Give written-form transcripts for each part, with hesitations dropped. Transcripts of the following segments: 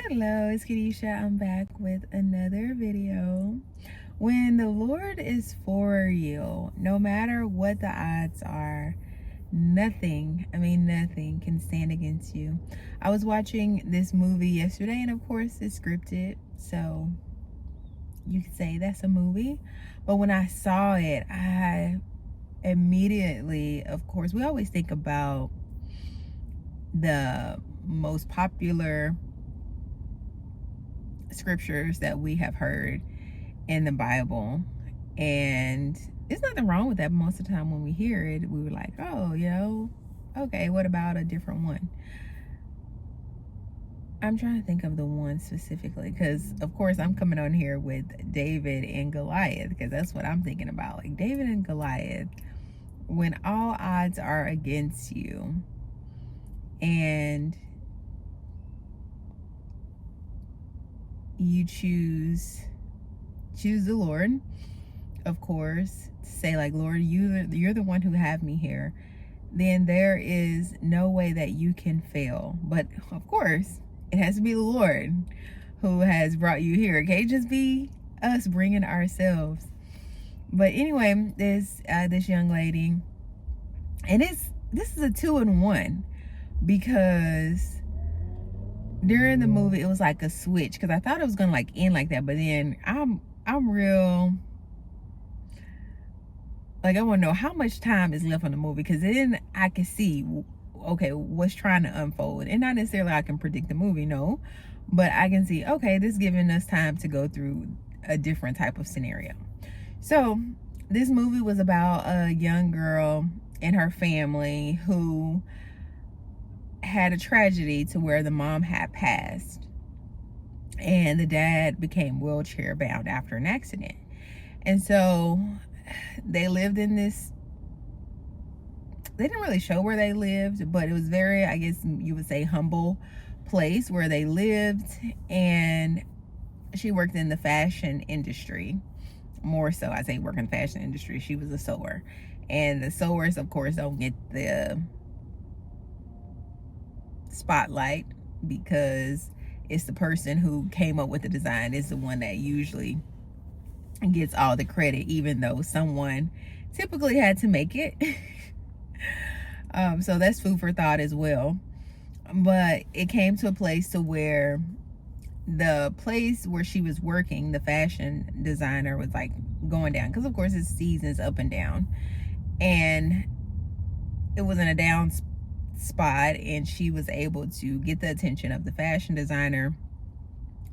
Hello, it's Kadesha. I'm back with another video. When the Lord is for you, no matter what the odds are, nothing can stand against you. I was watching this movie yesterday, and of course it's scripted, so you could say that's a movie. But when I saw it, I immediately, of course, we always think about the most popular scriptures that we have heard in the Bible, and there's nothing wrong with that. Most of the time when we hear it, we were like, oh, okay, what about a different one? I'm trying to think of the one specifically, because of course I'm coming on here with David and Goliath, because that's what I'm thinking about. Like David and Goliath, when all odds are against you and you choose the Lord, of course, to say like, Lord, you're the one who have me here, then there is no way that you can fail. But of course, it has to be the Lord who has brought you here. It can't just be us bringing ourselves. But anyway, this young lady, and this is a 2-in-1, because during the movie it was like a switch, because I thought it was gonna like end like that, but then I'm real, like, I want to know how much time is left on the movie, because then I can see, okay, what's trying to unfold. And not necessarily I can predict the movie, no, but I can see, okay, this is giving us time to go through a different type of scenario. So this movie was about a young girl and her family who had a tragedy to where the mom had passed and the dad became wheelchair bound after an accident. And so they lived in this, they didn't really show where they lived, but it was very, I guess you would say, humble place where they lived. And she worked in the fashion industry, more so I say work in the fashion industry. She was a sewer, and the sewers, of course, don't get the spotlight because it's the person who came up with the design is the one that usually gets all the credit, even though someone typically had to make it. So that's food for thought as well. But it came to a place to where the place where she was working, the fashion designer, was like going down, because of course it's seasons up and down, and it was in a down spot, and she was able to get the attention of the fashion designer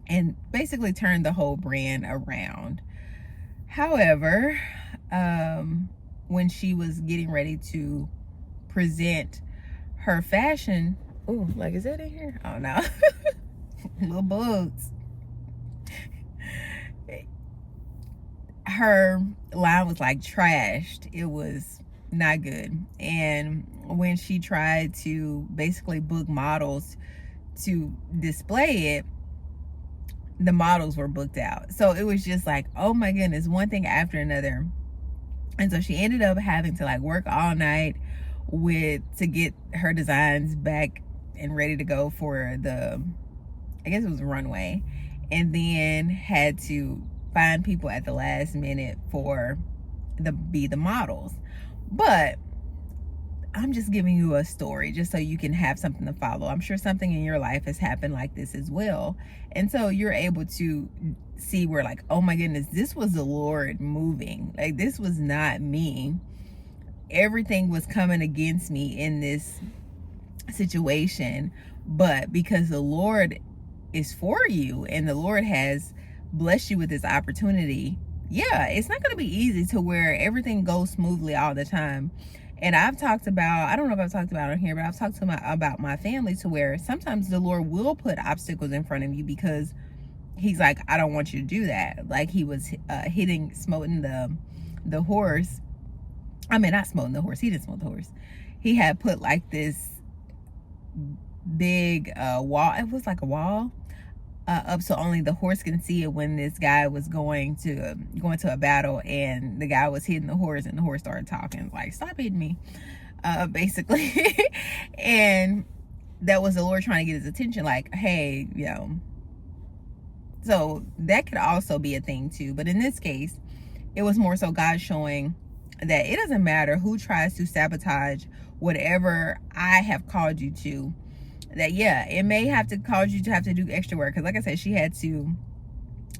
and basically turn the whole brand around. However, when she was getting ready to present her fashion, oh, like, is that in here? Oh no. Little bugs. Her line was like trashed. It was not good. And when she tried to basically book models to display it, the models were booked out. So it was just like, oh my goodness, one thing after another. And so she ended up having to like work all night to get her designs back and ready to go for the, I guess it was a runway, and then had to find people at the last minute for be the models. But I'm just giving you a story just so you can have something to follow. I'm sure something in your life has happened like this as well. And so you're able to see where, like, oh my goodness, this was the Lord moving. Like, this was not me. Everything was coming against me in this situation. But because the Lord is for you and the Lord has blessed you with this opportunity, yeah, it's not going to be easy to where everything goes smoothly all the time. And I've talked about, I don't know if I've talked about it on here, but I've talked about my family, to where sometimes the Lord will put obstacles in front of you because he's like, I don't want you to do that. Like he was smoting the horse. I mean, not smoting the horse. He didn't smote the horse. He had put like this big wall. It was like a wall up so only the horse can see it, when this guy was going to a battle, and the guy was hitting the horse, and the horse started talking like, stop hitting me, basically. And that was the Lord trying to get his attention, like, hey, So that could also be a thing too. But in this case, it was more so God showing that it doesn't matter who tries to sabotage whatever I have called you to. That, yeah, it may have to cause you to have to do extra work. Because like I said, she had to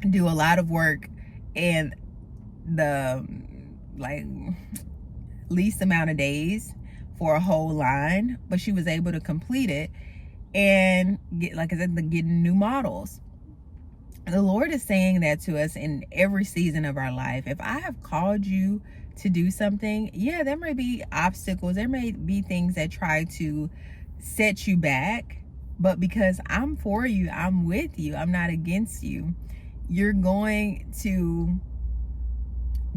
do a lot of work in the like least amount of days for a whole line, but she was able to complete it and get, like I said, getting new models. The Lord is saying that to us in every season of our life. If I have called you to do something, yeah, there may be obstacles, there may be things that try to set you back, but because I'm for you, I'm with you, I'm not against you, you're going to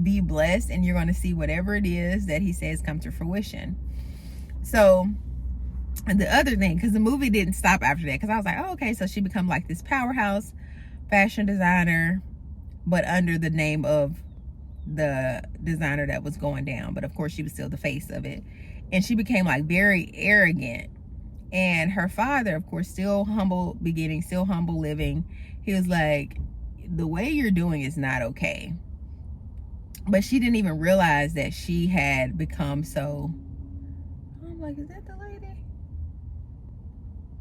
be blessed, and you're going to see whatever it is that he says come to fruition. So, and the other thing, because the movie didn't stop after that, because I was like, oh, okay, so she become like this powerhouse fashion designer, but under the name of the designer that was going down. But of course, she was still the face of it. And she became like very arrogant. And her father, of course, still humble beginning, still humble living. He was like, the way you're doing is not okay. But she didn't even realize that she had become so, I'm like, is that the lady?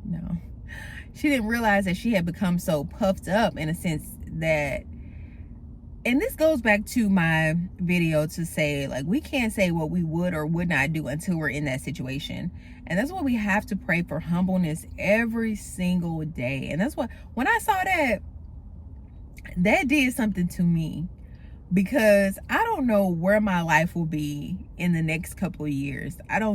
No. She didn't realize that she had become so puffed up, in a sense that, and this goes back to my video to say, like, we can't say what we would or would not do until we're in that situation. And that's why we have to pray for humbleness every single day. And that's what, when I saw that, that did something to me, because I don't know where my life will be in the next couple of years. I don't